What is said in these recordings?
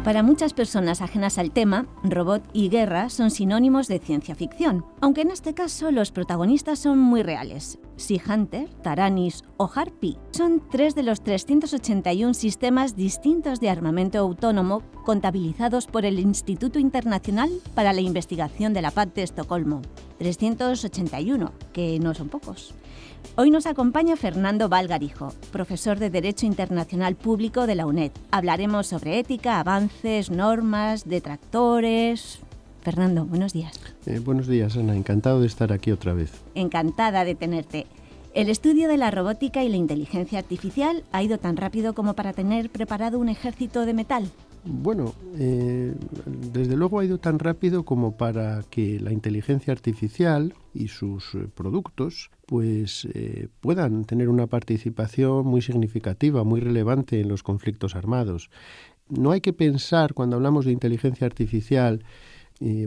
Para muchas personas ajenas al tema, robot y guerra son sinónimos de ciencia ficción, aunque en este caso los protagonistas son muy reales. Sea Hunter, Taranis o Harpy son 3 de los 381 sistemas distintos de armamento autónomo contabilizados por el Instituto Internacional para la Investigación de la Paz de Estocolmo. 381, que no son pocos. Hoy nos acompaña Fernando Valgarijo, profesor de Derecho Internacional Público de la UNED. Hablaremos sobre ética, avances, normas, detractores. Fernando, buenos días. Buenos días, Ana. Encantado de estar aquí otra vez. Encantada de tenerte. El estudio de la robótica y la inteligencia artificial ha ido tan rápido como para tener preparado un ejército de metal. Bueno, desde luego ha ido tan rápido como para que la inteligencia artificial y sus productos puedan tener una participación muy significativa, muy relevante en los conflictos armados. No hay que pensar, cuando hablamos de inteligencia artificial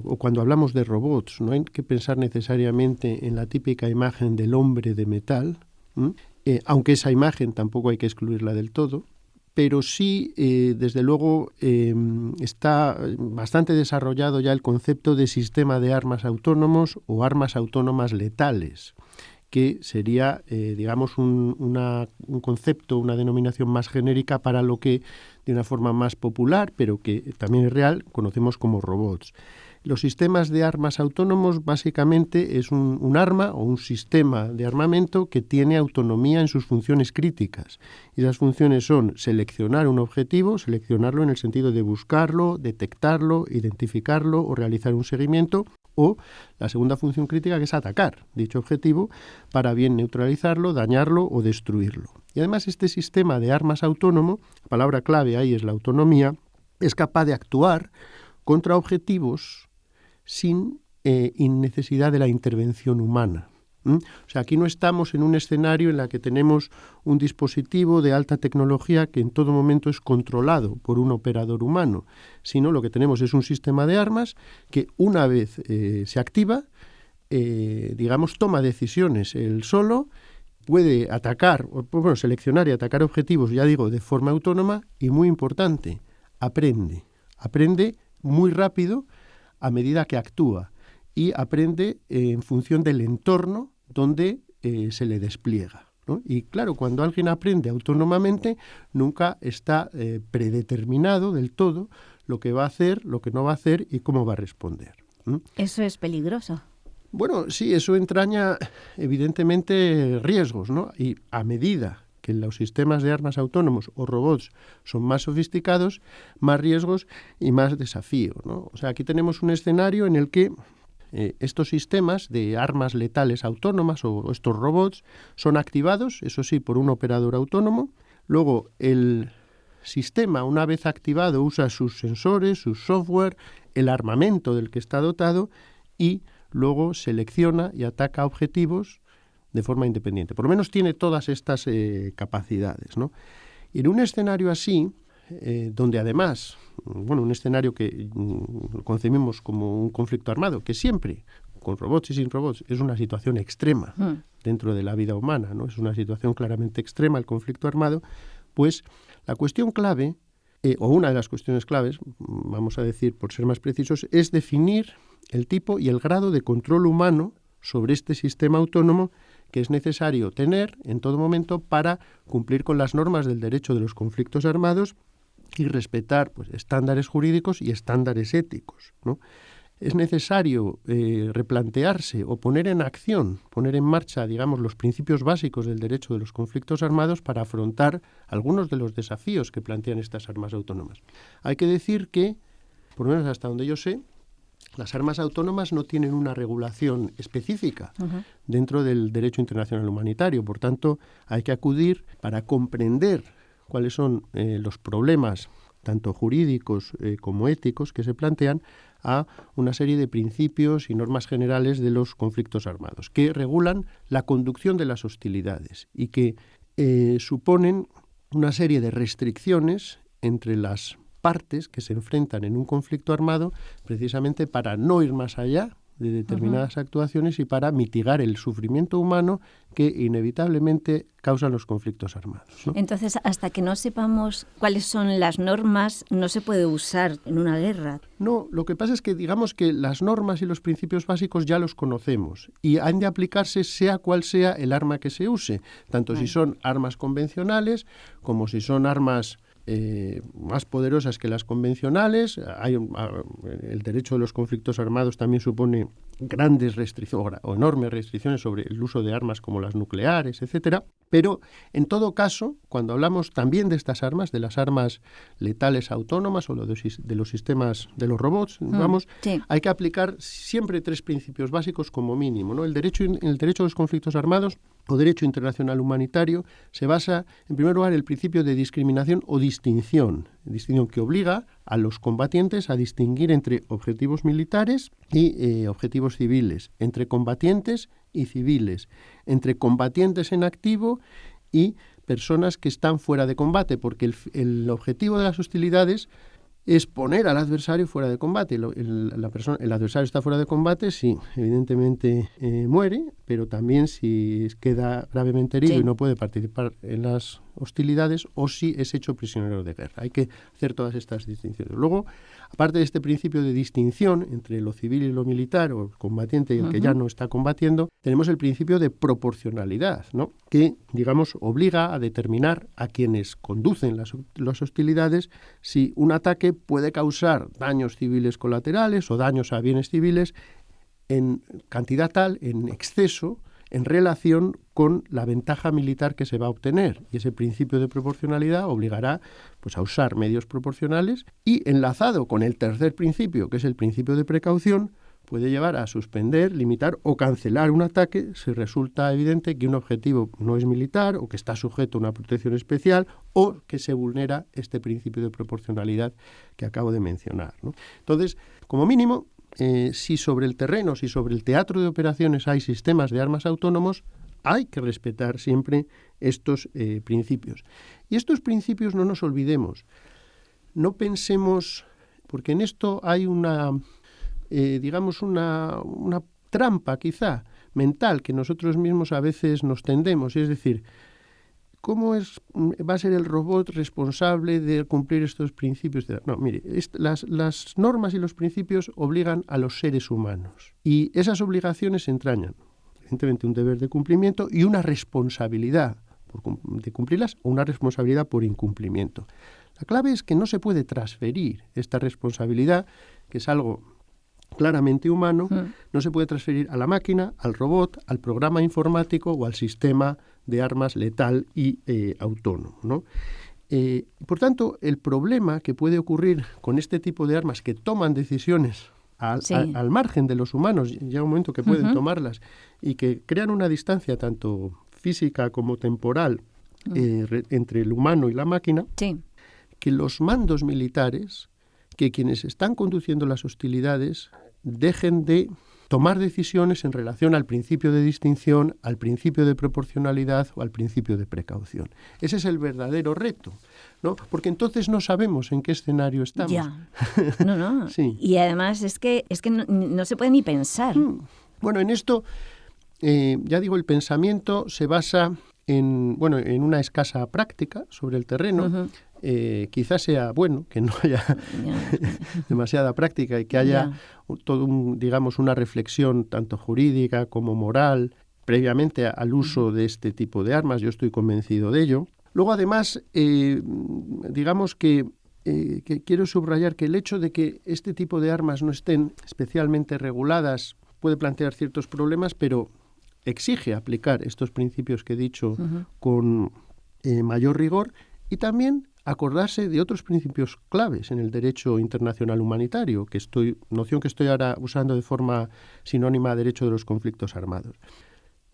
o cuando hablamos de robots, no hay que pensar necesariamente en la típica imagen del hombre de metal, aunque esa imagen tampoco hay que excluirla del todo. Pero sí, desde luego, está bastante desarrollado ya el concepto de sistema de armas autónomos o armas autónomas letales, que sería, digamos, un concepto, una denominación más genérica para lo que, de una forma más popular, pero que también es real, conocemos como robots. Los sistemas de armas autónomos básicamente es un arma o un sistema de armamento que tiene autonomía en sus funciones críticas. Y esas funciones son seleccionar un objetivo, seleccionarlo en el sentido de buscarlo, detectarlo, identificarlo o realizar un seguimiento, o la segunda función crítica, que es atacar dicho objetivo para bien neutralizarlo, dañarlo o destruirlo. Y además este sistema de armas autónomo, la palabra clave ahí es la autonomía, es capaz de actuar contra objetivos sin necesidad de la intervención humana. O sea, aquí no estamos en un escenario en el que tenemos un dispositivo de alta tecnología que en todo momento es controlado por un operador humano, sino lo que tenemos es un sistema de armas que una vez se activa, digamos, toma decisiones él solo, puede atacar, seleccionar y atacar objetivos, ya digo, de forma autónoma y, muy importante, aprende muy rápido a medida que actúa y aprende en función del entorno donde se le despliega, ¿no? Y claro, cuando alguien aprende autónomamente, nunca está predeterminado del todo lo que va a hacer, lo que no va a hacer y cómo va a responder. Eso es peligroso. Bueno, sí, eso entraña evidentemente riesgos, ¿no? Y a medida que los sistemas de armas autónomos o robots son más sofisticados, más riesgos y más desafío, ¿no? O sea, aquí tenemos un escenario en el que estos sistemas de armas letales autónomas o estos robots son activados, eso sí, por un operador autónomo. Luego, el sistema, una vez activado, usa sus sensores, su software, el armamento del que está dotado y luego selecciona y ataca objetivos de forma independiente. Por lo menos tiene todas estas capacidades, ¿no? Y en un escenario así, donde además, un escenario que concebimos como un conflicto armado, que siempre, con robots y sin robots, es una situación extrema dentro de la vida humana, ¿no? Es una situación claramente extrema el conflicto armado, pues la cuestión clave, o una de las cuestiones claves, vamos a decir, por ser más precisos, es definir el tipo y el grado de control humano sobre este sistema autónomo que es necesario tener en todo momento para cumplir con las normas del derecho de los conflictos armados y respetar estándares jurídicos y estándares éticos, ¿no? Es necesario replantearse o poner en acción, poner en marcha, digamos, los principios básicos del derecho de los conflictos armados para afrontar algunos de los desafíos que plantean estas armas autónomas. Hay que decir que, por lo menos hasta donde yo sé, las armas autónomas no tienen una regulación específica dentro del derecho internacional humanitario. Por tanto, hay que acudir para comprender cuáles son los problemas, tanto jurídicos como éticos, que se plantean a una serie de principios y normas generales de los conflictos armados, que regulan la conducción de las hostilidades y que suponen una serie de restricciones entre las partes que se enfrentan en un conflicto armado, precisamente para no ir más allá de determinadas actuaciones y para mitigar el sufrimiento humano que inevitablemente causan los conflictos armados, ¿no? Entonces, hasta que no sepamos cuáles son las normas, no se puede usar en una guerra. No, lo que pasa es que digamos que las normas y los principios básicos ya los conocemos y han de aplicarse sea cual sea el arma que se use, tanto si son armas convencionales como si son armas más poderosas que las convencionales. El derecho de los conflictos armados también supone grandes restricciones o enormes restricciones sobre el uso de armas como las nucleares, etcétera. Pero en todo caso, cuando hablamos también de estas armas, de las armas letales autónomas o de los sistemas de los robots, sí, hay que aplicar siempre 3 principios básicos como mínimo, ¿no? El derecho a los conflictos armados o derecho internacional humanitario se basa, en primer lugar, en el principio de discriminación o distinción que obliga a los combatientes a distinguir entre objetivos militares y objetivos civiles, entre combatientes y civiles, entre combatientes en activo y personas que están fuera de combate, porque el objetivo de las hostilidades es poner al adversario fuera de combate. El adversario está fuera de combate, sí, evidentemente muere, pero también si queda gravemente herido y no puede participar en las hostilidades o si es hecho prisionero de guerra. Hay que hacer todas estas distinciones. Luego, aparte de este principio de distinción entre lo civil y lo militar, o el combatiente y el que ya no está combatiendo, tenemos el principio de proporcionalidad, ¿no? Que, digamos, obliga a determinar a quienes conducen las hostilidades si un ataque puede causar daños civiles colaterales o daños a bienes civiles en cantidad tal, en exceso, en relación con la ventaja militar que se va a obtener. Y ese principio de proporcionalidad obligará pues, a usar medios proporcionales y, enlazado con el tercer principio, que es el principio de precaución, puede llevar a suspender, limitar o cancelar un ataque si resulta evidente que un objetivo no es militar o que está sujeto a una protección especial o que se vulnera este principio de proporcionalidad que acabo de mencionar, ¿no? Entonces, como mínimo, si sobre el terreno, si sobre el teatro de operaciones hay sistemas de armas autónomos, hay que respetar siempre estos principios. Y estos principios no nos olvidemos. No pensemos, porque en esto hay una trampa quizá mental que nosotros mismos a veces nos tendemos, es decir, ¿cómo va a ser el robot responsable de cumplir estos principios? No, mire, las normas y los principios obligan a los seres humanos y esas obligaciones entrañan, evidentemente, un deber de cumplimiento y una responsabilidad de cumplirlas o una responsabilidad por incumplimiento. La clave es que no se puede transferir esta responsabilidad, que es algo claramente humano, no se puede transferir a la máquina, al robot, al programa informático o al sistema de armas letal y autónomo, ¿no? Por tanto, el problema que puede ocurrir con este tipo de armas que toman decisiones al margen de los humanos, llega un momento que pueden tomarlas y que crean una distancia tanto física como temporal entre el humano y la máquina, que los mandos militares, que quienes están conduciendo las hostilidades dejen de tomar decisiones en relación al principio de distinción, al principio de proporcionalidad o al principio de precaución. Ese es el verdadero reto, ¿no? Porque entonces no sabemos en qué escenario estamos. Ya. No. Sí. Y además es que no se puede ni pensar. Bueno, en esto, ya digo, el pensamiento se basa en una escasa práctica sobre el terreno. Quizás sea bueno que no haya demasiada práctica y que haya todo una reflexión tanto jurídica como moral previamente al uso de este tipo de armas. Yo estoy convencido de ello. Luego, además, digamos que quiero subrayar que el hecho de que este tipo de armas no estén especialmente reguladas puede plantear ciertos problemas, pero exige aplicar estos principios que he dicho con mayor rigor y también acordarse de otros principios claves en el derecho internacional humanitario, noción que estoy ahora usando de forma sinónima a derecho de los conflictos armados.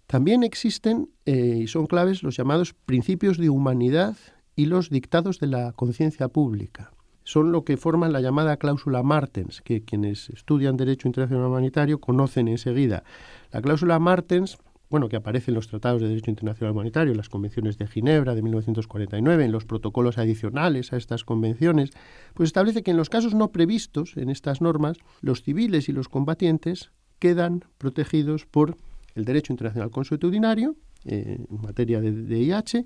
También existen y son claves los llamados principios de humanidad y los dictados de la conciencia pública. Son lo que forman la llamada cláusula Martens, que quienes estudian derecho internacional humanitario conocen enseguida. La cláusula Martens, que aparece en los tratados de derecho internacional humanitario, en las convenciones de Ginebra de 1949, en los protocolos adicionales a estas convenciones, pues establece que en los casos no previstos en estas normas, los civiles y los combatientes quedan protegidos por el derecho internacional consuetudinario, en materia de VIH,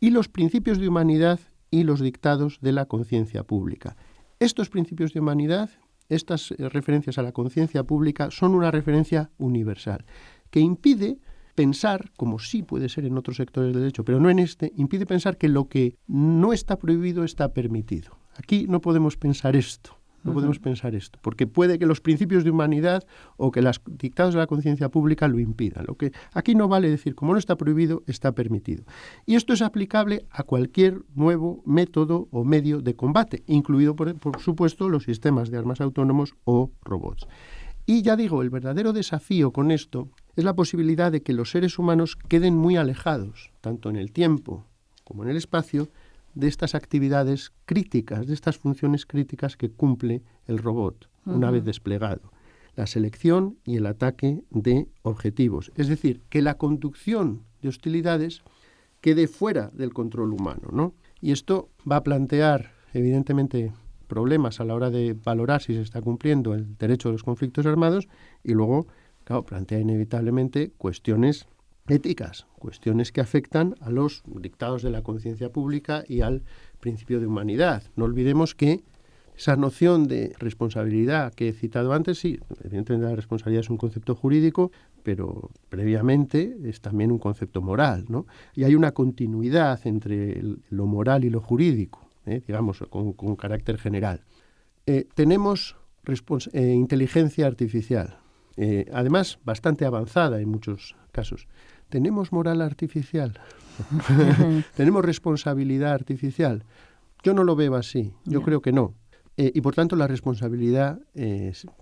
y los principios de humanidad y los dictados de la conciencia pública. Estos principios de humanidad, estas referencias a la conciencia pública, son una referencia universal que impide pensar, como sí puede ser en otros sectores del derecho, pero no en este, impide pensar que lo que no está prohibido está permitido. Aquí no podemos pensar esto. No podemos pensar esto, porque puede que los principios de humanidad o que los dictados de la conciencia pública lo impidan. Lo que aquí no vale decir, como no está prohibido, está permitido. Y esto es aplicable a cualquier nuevo método o medio de combate, incluido, por supuesto, los sistemas de armas autónomos o robots. Y ya digo, el verdadero desafío con esto es la posibilidad de que los seres humanos queden muy alejados, tanto en el tiempo como en el espacio, de estas actividades críticas, de estas funciones críticas que cumple el robot una vez desplegado. La selección y el ataque de objetivos. Es decir, que la conducción de hostilidades quede fuera del control humano, ¿no? Y esto va a plantear, evidentemente, problemas a la hora de valorar si se está cumpliendo el derecho de los conflictos armados y luego, claro, plantea inevitablemente cuestiones éticas, cuestiones que afectan a los dictados de la conciencia pública y al principio de humanidad. No olvidemos que esa noción de responsabilidad que he citado antes, sí, evidentemente la responsabilidad es un concepto jurídico, pero previamente es también un concepto moral, ¿no? Y hay una continuidad entre lo moral y lo jurídico, digamos, con carácter general. Tenemos inteligencia artificial, además bastante avanzada en muchos casos. ¿Tenemos moral artificial? ¿Tenemos responsabilidad artificial? Yo no lo veo así, yo creo que no. Y por tanto la responsabilidad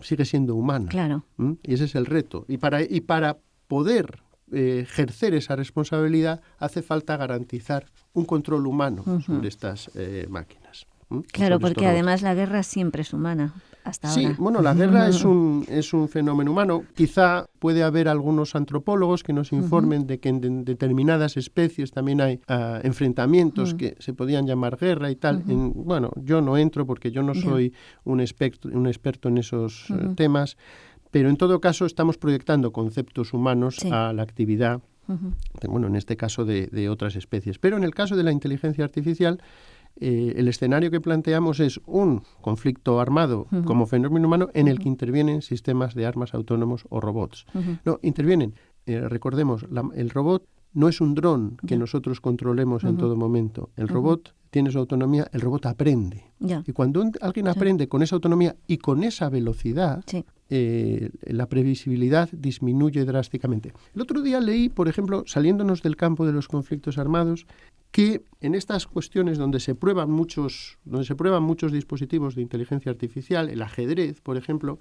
sigue siendo humana. Claro. Y ese es el reto. Y para poder ejercer esa responsabilidad hace falta garantizar un control humano sobre estas máquinas. Claro, porque además la guerra siempre es humana. Hasta ahora. Sí, bueno, la guerra es un fenómeno humano. Quizá puede haber algunos antropólogos que nos informen de que en determinadas especies también hay enfrentamientos que se podían llamar guerra y tal. Bueno, yo no entro porque yo no soy un experto en esos temas, pero en todo caso estamos proyectando conceptos humanos a la actividad, bueno, en este caso de otras especies. Pero en el caso de la inteligencia artificial, el escenario que planteamos es un conflicto armado como fenómeno humano en el que intervienen sistemas de armas autónomos o robots. No, intervienen, recordemos, el robot no es un dron que nosotros controlemos en todo momento. El robot tiene su autonomía, el robot aprende. Y cuando alguien aprende con esa autonomía y con esa velocidad, la previsibilidad disminuye drásticamente. El otro día leí, por ejemplo, saliéndonos del campo de los conflictos armados, que en estas cuestiones donde se prueban muchos dispositivos de inteligencia artificial, el ajedrez, por ejemplo,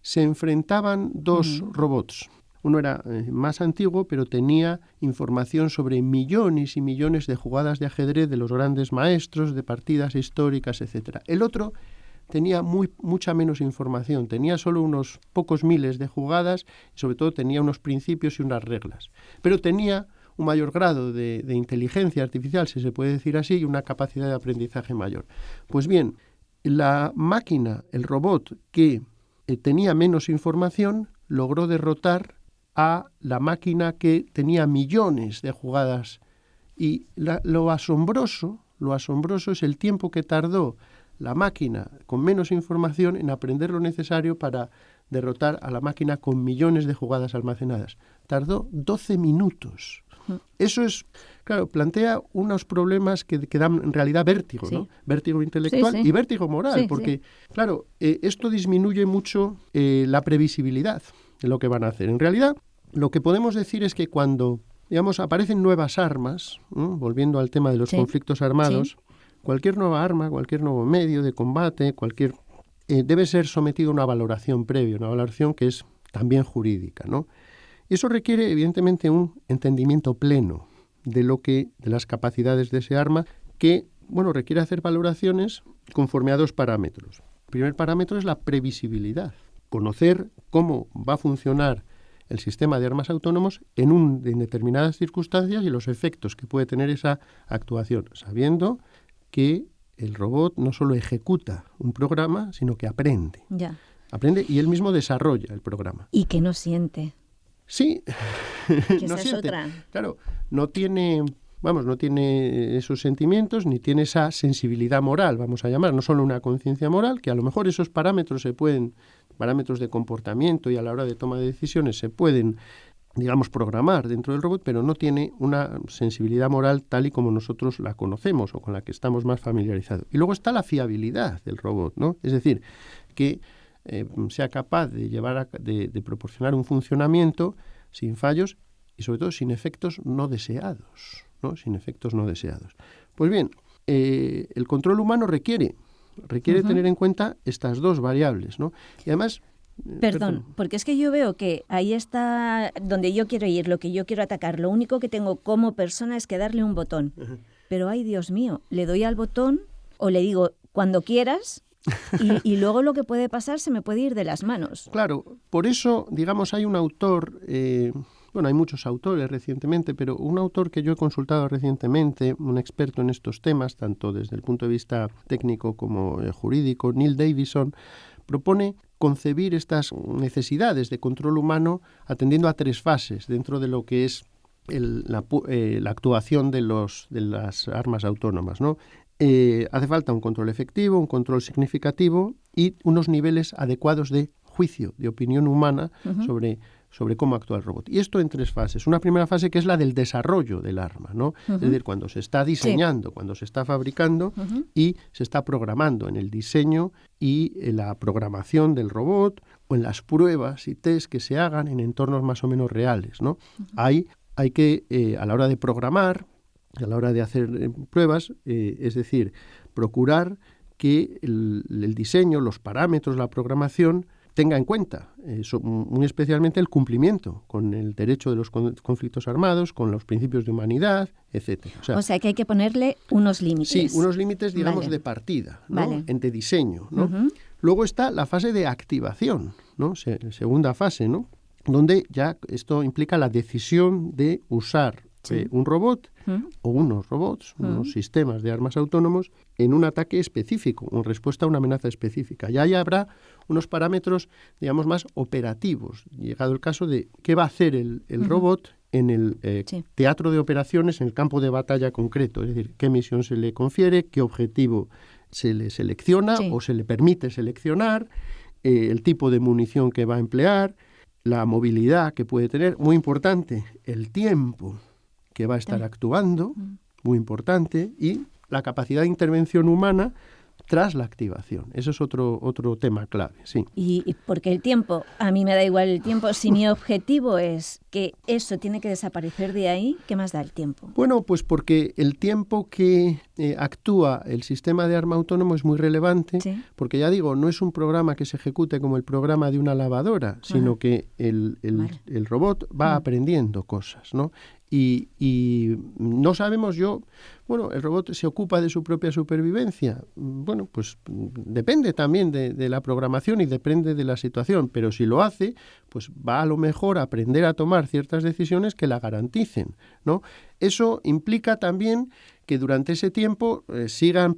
se enfrentaban dos robots. Uno era más antiguo, pero tenía información sobre millones y millones de jugadas de ajedrez de los grandes maestros, de partidas históricas, etc. El otro tenía mucha menos información, tenía solo unos pocos miles de jugadas y sobre todo tenía unos principios y unas reglas. Pero tenía un mayor grado de inteligencia artificial, si se puede decir así, y una capacidad de aprendizaje mayor. Pues bien, la máquina, el robot que tenía menos información, logró derrotar a la máquina que tenía millones de jugadas. Y lo asombroso es el tiempo que tardó la máquina con menos información en aprender lo necesario para derrotar a la máquina con millones de jugadas almacenadas. Tardó 12 minutos. Eso es, claro, plantea unos problemas que dan en realidad vértigo, ¿no? Vértigo intelectual y vértigo moral, porque, claro, esto disminuye mucho la previsibilidad de lo que van a hacer. En realidad, lo que podemos decir es que cuando, digamos, aparecen nuevas armas, volviendo al tema de los conflictos armados, cualquier nueva arma, cualquier nuevo medio de combate, debe ser sometido a una valoración previa, una valoración que es también jurídica, ¿no? Y eso requiere, evidentemente, un entendimiento pleno de las capacidades de ese arma, que, bueno, requiere hacer valoraciones conforme a dos parámetros. El primer parámetro es la previsibilidad, conocer cómo va a funcionar el sistema de armas autónomos en determinadas circunstancias y los efectos que puede tener esa actuación, sabiendo que el robot no solo ejecuta un programa, sino que aprende. aprende y él mismo desarrolla el programa. Y que no siente. Sí, Que no esa es siente. otra. Claro, no tiene esos sentimientos ni tiene esa sensibilidad moral, vamos a llamar, no solo una conciencia moral, que a lo mejor esos parámetros parámetros de comportamiento y a la hora de toma de decisiones se pueden, digamos, programar dentro del robot, pero no tiene una sensibilidad moral tal y como nosotros la conocemos o con la que estamos más familiarizados. Y luego está la fiabilidad del robot, ¿no? Es decir, que sea capaz de proporcionar un funcionamiento sin fallos y sobre todo sin efectos no deseados, ¿no? Sin efectos no deseados. Pues bien, el control humano requiere tener en cuenta estas dos variables, ¿no? Y además... Perdón, porque es que yo veo que ahí está donde yo quiero ir, lo que yo quiero atacar. Lo único que tengo como persona es que darle un botón. Pero, ay, Dios mío, le doy al botón o le digo cuando quieras y luego lo que puede pasar se me puede ir de las manos. Claro, por eso, digamos, hay un autor... hay muchos autores recientemente, pero un autor que yo he consultado recientemente, un experto en estos temas, tanto desde el punto de vista técnico como jurídico, Neil Davison, propone concebir estas necesidades de control humano atendiendo a 3 fases dentro de lo que es la actuación de las armas autónomas, ¿no? Hace falta un control efectivo, un control significativo y unos niveles adecuados de juicio, de opinión humana sobre cómo actúa el robot. Y esto en 3 fases. Una primera fase que es la del desarrollo del arma, ¿no? Es decir, cuando se está diseñando, cuando se está fabricando y se está programando en el diseño y en la programación del robot o en las pruebas y test que se hagan en entornos más o menos reales, ¿no? Hay que, a la hora de programar, a la hora de hacer pruebas, es decir, procurar que el diseño, los parámetros, la programación tenga en cuenta muy especialmente el cumplimiento con el derecho de los conflictos armados, con los principios de humanidad, etc. O sea que hay que ponerle unos límites. Sí, unos límites, digamos, de partida, ¿no? De diseño, ¿no? Luego está la fase de activación, ¿no? Segunda fase, ¿no? Donde ya esto implica la decisión de usar un robot o unos robots, unos sistemas de armas autónomos en un ataque específico, en respuesta a una amenaza específica. Ya habrá unos parámetros, digamos, más operativos, llegado el caso de qué va a hacer el robot en el teatro de operaciones, en el campo de batalla concreto, es decir, qué misión se le confiere, qué objetivo se le selecciona o se le permite seleccionar, el tipo de munición que va a emplear, la movilidad que puede tener, muy importante, el tiempo que va a estar actuando, muy importante, y la capacidad de intervención humana tras la activación. Eso es otro tema clave, sí. Y porque el tiempo, a mí me da igual el tiempo, si mi objetivo es que eso tiene que desaparecer de ahí, ¿qué más da el tiempo? Bueno, pues porque el tiempo que actúa el sistema de arma autónomo es muy relevante, porque ya digo, no es un programa que se ejecute como el programa de una lavadora, sino que el robot va aprendiendo cosas, ¿no? Y no sabemos el robot se ocupa de su propia supervivencia. Bueno, pues depende también de la programación y depende de la situación, pero si lo hace, pues va a lo mejor a aprender a tomar ciertas decisiones que la garanticen, ¿no? Eso implica también que durante ese tiempo sigan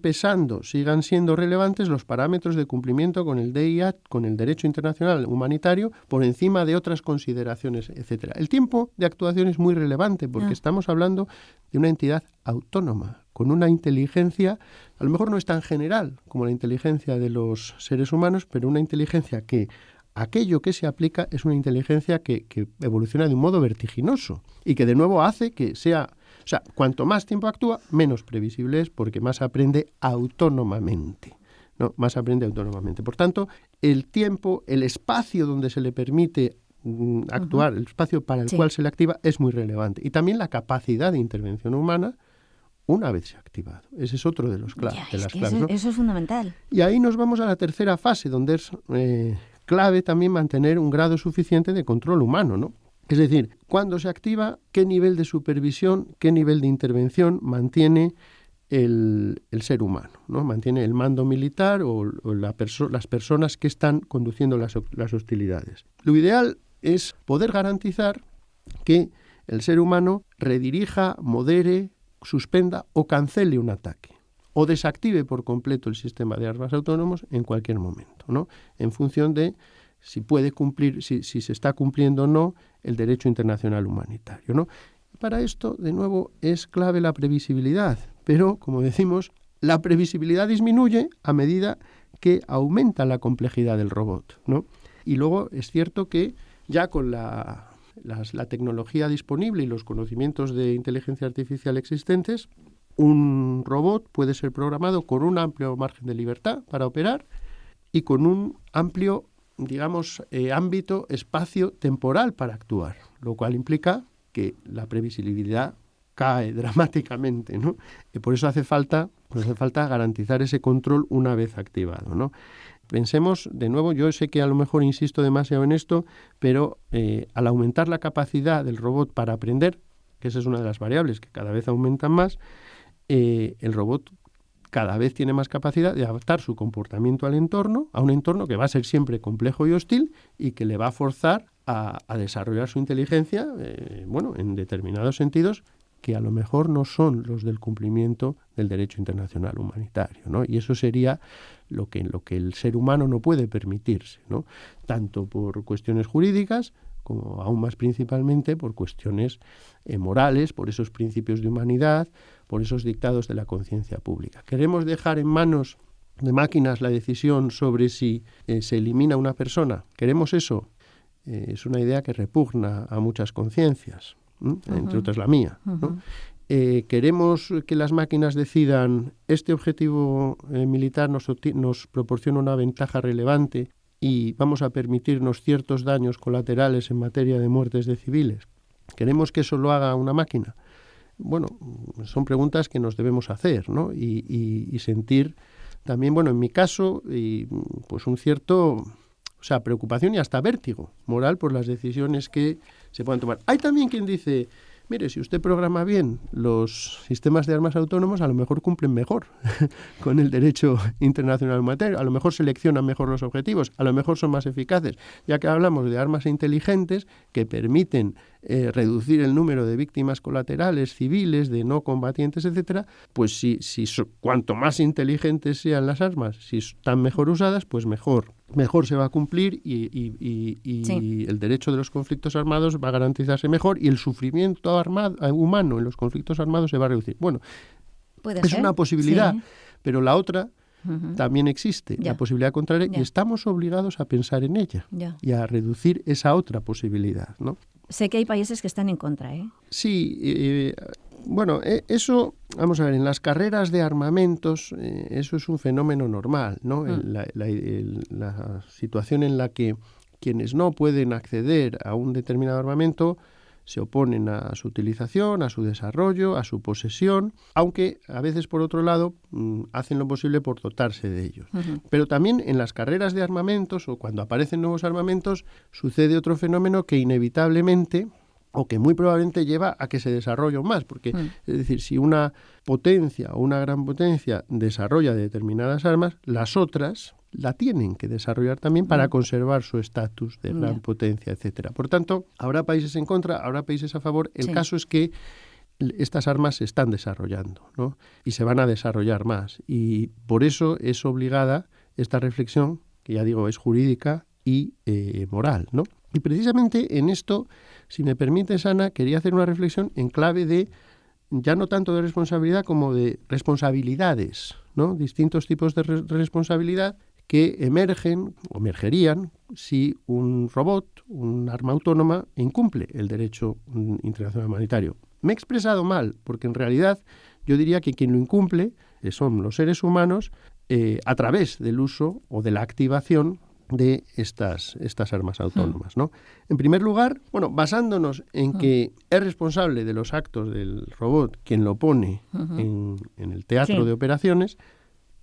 siendo relevantes los parámetros de cumplimiento con el DIA, con el derecho internacional humanitario, por encima de otras consideraciones, etcétera. El tiempo de actuación es muy relevante porque estamos hablando de una entidad autónoma, con una inteligencia, a lo mejor no es tan general como la inteligencia de los seres humanos, pero una inteligencia que aquello que se aplica es una inteligencia que evoluciona de un modo vertiginoso y que de nuevo hace que sea... O sea, cuanto más tiempo actúa, menos previsible es porque más aprende autónomamente, ¿no? Más aprende autónomamente. Por tanto, el tiempo, el espacio donde se le permite actuar, el espacio para el cual se le activa es muy relevante. Y también la capacidad de intervención humana una vez se ha activado. Ese es otro de las claves. Eso es fundamental. Y ahí nos vamos a la tercera fase, donde es clave también mantener un grado suficiente de control humano, ¿no? Es decir, cuando se activa, qué nivel de supervisión, qué nivel de intervención mantiene el ser humano, ¿no? Mantiene el mando militar o las personas que están conduciendo las hostilidades. Lo ideal es poder garantizar que el ser humano redirija, modere, suspenda o cancele un ataque. o desactive por completo el sistema de armas autónomos en cualquier momento, ¿no? En función de si puede cumplir, si se está cumpliendo o no el derecho internacional humanitario, ¿no? Para esto, de nuevo, es clave la previsibilidad, pero, como decimos, la previsibilidad disminuye a medida que aumenta la complejidad del robot, ¿no? Y luego es cierto que ya con la tecnología disponible y los conocimientos de inteligencia artificial existentes, un robot puede ser programado con un amplio margen de libertad para operar y con un amplio, digamos, ámbito espacio-temporal para actuar, lo cual implica que la previsibilidad cae dramáticamente, ¿no? Y por eso hace falta garantizar ese control una vez activado, ¿no? Pensemos, de nuevo, yo sé que a lo mejor insisto demasiado en esto, pero al aumentar la capacidad del robot para aprender, que esa es una de las variables que cada vez aumentan más, el robot cada vez tiene más capacidad de adaptar su comportamiento al entorno, a un entorno que va a ser siempre complejo y hostil y que le va a forzar a desarrollar su inteligencia, en determinados sentidos que a lo mejor no son los del cumplimiento del derecho internacional humanitario, ¿no? Y eso sería lo que el ser humano no puede permitirse, ¿no? Tanto por cuestiones jurídicas como aún más principalmente por cuestiones morales, por esos principios de humanidad, por esos dictados de la conciencia pública. ¿Queremos dejar en manos de máquinas la decisión sobre si se elimina una persona? ¿Queremos eso? Es una idea que repugna a muchas conciencias, entre otras la mía, ¿no? ¿Queremos que las máquinas decidan este objetivo militar nos proporciona una ventaja relevante y vamos a permitirnos ciertos daños colaterales en materia de muertes de civiles? ¿Queremos que eso lo haga una máquina? Bueno, son preguntas que nos debemos hacer, ¿no? Y sentir también, en mi caso, pues un cierto... preocupación y hasta vértigo moral por las decisiones que se puedan tomar. Hay también quien dice, mire, si usted programa bien los sistemas de armas autónomos, a lo mejor cumplen mejor con el derecho internacional humanitario, a lo mejor seleccionan mejor los objetivos, a lo mejor son más eficaces. Ya que hablamos de armas inteligentes que permiten reducir el número de víctimas colaterales, civiles, de no combatientes, etcétera, pues cuanto más inteligentes sean las armas, si están mejor usadas, pues mejor se va a cumplir y el derecho de los conflictos armados va a garantizarse mejor y el sufrimiento humano en los conflictos armados se va a reducir. Bueno, es una posibilidad, sí, pero la otra también existe, la posibilidad contraria, y estamos obligados a pensar en ella y a reducir esa otra posibilidad, ¿no? Sé que hay países que están en contra, ¿eh? Sí, eso, vamos a ver, en las carreras de armamentos, eso es un fenómeno normal, ¿no? La situación en la que quienes no pueden acceder a un determinado armamento se oponen a su utilización, a su desarrollo, a su posesión, aunque a veces, por otro lado, hacen lo posible por dotarse de ellos. Pero también en las carreras de armamentos o cuando aparecen nuevos armamentos sucede otro fenómeno que inevitablemente o que muy probablemente lleva a que se desarrollen más, porque es decir, si una potencia o una gran potencia desarrolla determinadas armas, las otras la tienen que desarrollar también para conservar su estatus de gran potencia, etcétera. Por tanto, habrá países en contra, habrá países a favor. El caso es que estas armas se están desarrollando, ¿no? Y se van a desarrollar más. Y por eso es obligada esta reflexión, que ya digo, es jurídica y moral, ¿no? Y precisamente en esto, si me permites, Ana, quería hacer una reflexión en clave de, ya no tanto de responsabilidad como de responsabilidades, ¿no? Distintos tipos de responsabilidad que emergerían si un robot, un arma autónoma, incumple el derecho internacional humanitario. Me he expresado mal, porque en realidad yo diría que quien lo incumple son los seres humanos a través del uso o de la activación de estas armas autónomas, ¿no? En primer lugar, basándonos en que es responsable de los actos del robot quien lo pone en el teatro de operaciones,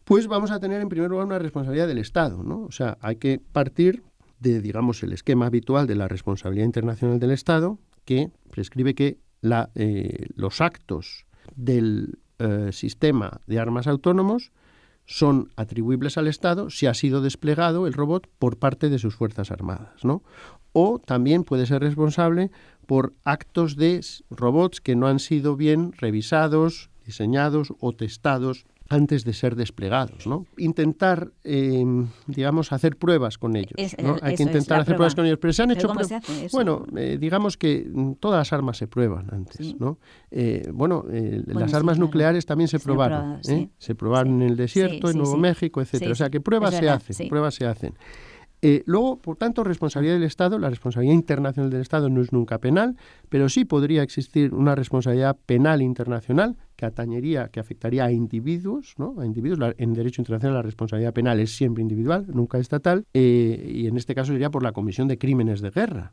pues vamos a tener en primer lugar una responsabilidad del Estado, ¿no? O sea, hay que partir de, digamos, el esquema habitual de la responsabilidad internacional del Estado, que prescribe que los actos del sistema de armas autónomos son atribuibles al Estado si ha sido desplegado el robot por parte de sus Fuerzas Armadas, ¿no? O también puede ser responsable por actos de robots que no han sido bien revisados, diseñados o testados antes de ser desplegados, ¿no? Intentar, digamos, hacer pruebas con ellos, ¿no? Hay que intentar hacer pruebas con ellos, pero se han hecho pruebas. Bueno, digamos que todas las armas se prueban antes, ¿sí? ¿No? Las armas nucleares también se probaron, se probaron en el desierto, en Nuevo México, etcétera. O sea que pruebas se hacen. Luego, por tanto, responsabilidad del Estado, la responsabilidad internacional del Estado no es nunca penal, pero sí podría existir una responsabilidad penal internacional que afectaría a individuos, ¿no? A individuos. En derecho internacional la responsabilidad penal es siempre individual, nunca estatal, y en este caso sería por la comisión de crímenes de guerra,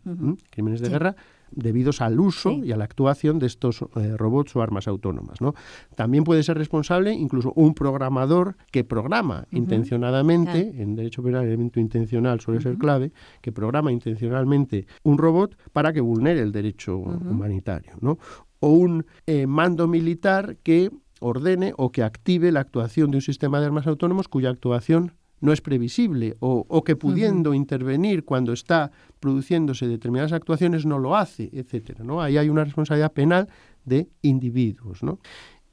crímenes de guerra debidos al uso y a la actuación de estos robots o armas autónomas, ¿no? También puede ser responsable incluso un programador que programa intencionadamente, en derecho penal el elemento intencional suele ser clave, que programa intencionalmente un robot para que vulnere el derecho humanitario, ¿no? O un mando militar que ordene o que active la actuación de un sistema de armas autónomos cuya actuación no es previsible o que pudiendo intervenir cuando está produciéndose determinadas actuaciones no lo hace, etcétera, ¿no? Ahí hay una responsabilidad penal de individuos, ¿no?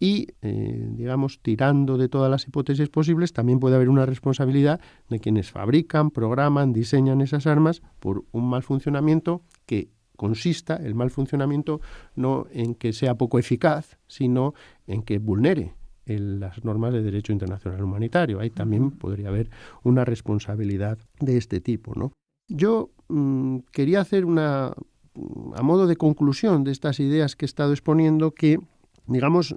Y, digamos, tirando de todas las hipótesis posibles, también puede haber una responsabilidad de quienes fabrican, programan, diseñan esas armas por un mal funcionamiento que consista, el mal funcionamiento, no en que sea poco eficaz, sino en que vulnere las normas de derecho internacional humanitario. Ahí también podría haber una responsabilidad de este tipo, ¿no? Yo quería hacer a modo de conclusión de estas ideas que he estado exponiendo, que, digamos,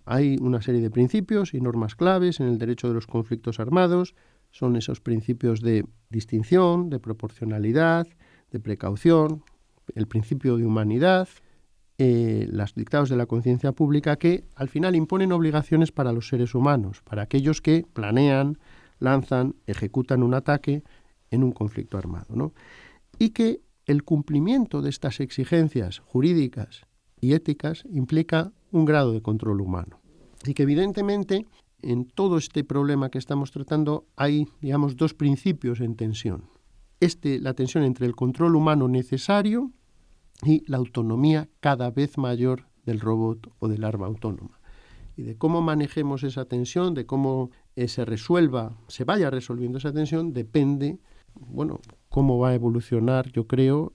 hay una serie de principios y normas claves en el derecho de los conflictos armados. Son esos principios de distinción, de proporcionalidad, de precaución, el principio de humanidad, los dictados de la conciencia pública, que al final imponen obligaciones para los seres humanos, para aquellos que planean, lanzan, ejecutan un ataque en un conflicto armado, ¿no? Y que el cumplimiento de estas exigencias jurídicas y éticas implica un grado de control humano. Y que evidentemente en todo este problema que estamos tratando hay, digamos, dos principios en tensión. La tensión entre el control humano necesario y la autonomía cada vez mayor del robot o del arma autónoma. Y de cómo manejemos esa tensión, de cómo se vaya resolviendo esa tensión, depende, cómo va a evolucionar, yo creo,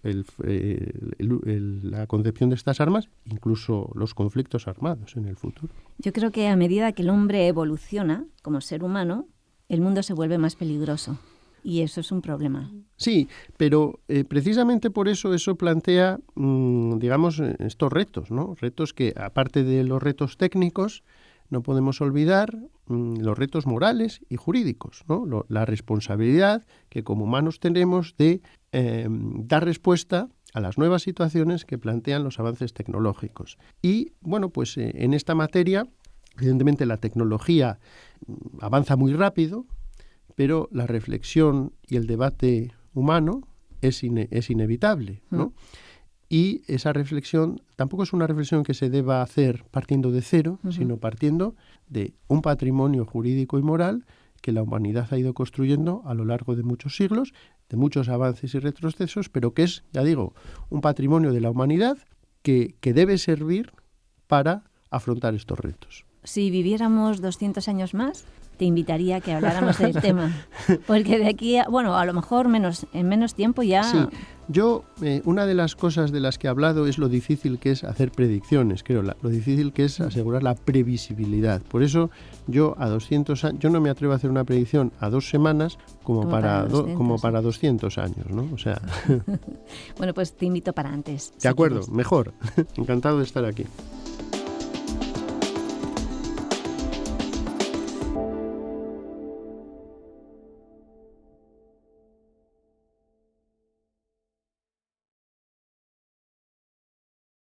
la concepción de estas armas, incluso los conflictos armados en el futuro. Yo creo que a medida que el hombre evoluciona como ser humano, el mundo se vuelve más peligroso. Y eso es un problema. Sí, pero precisamente por eso plantea, digamos, estos retos, ¿no? Retos que, aparte de los retos técnicos, no podemos olvidar los retos morales y jurídicos, ¿no? La responsabilidad que como humanos tenemos de dar respuesta a las nuevas situaciones que plantean los avances tecnológicos. Y, en esta materia, evidentemente la tecnología avanza muy rápido, pero la reflexión y el debate humano es inevitable, ¿no? Y esa reflexión tampoco es una reflexión que se deba hacer partiendo de cero, sino partiendo de un patrimonio jurídico y moral que la humanidad ha ido construyendo a lo largo de muchos siglos, de muchos avances y retrocesos, pero que es, ya digo, un patrimonio de la humanidad que debe servir para afrontar estos retos. Si viviéramos 200 años más, te invitaría a que habláramos del tema, porque de aquí a lo mejor en menos tiempo ya... Sí, yo, una de las cosas de las que he hablado es lo difícil que es hacer predicciones, creo, lo difícil que es asegurar la previsibilidad. Por eso yo a 200 años, yo no me atrevo a hacer una predicción a 2 semanas como para 200 años, ¿no? O sea... Bueno, pues te invito para antes. De acuerdo, mejor. Encantado de estar aquí.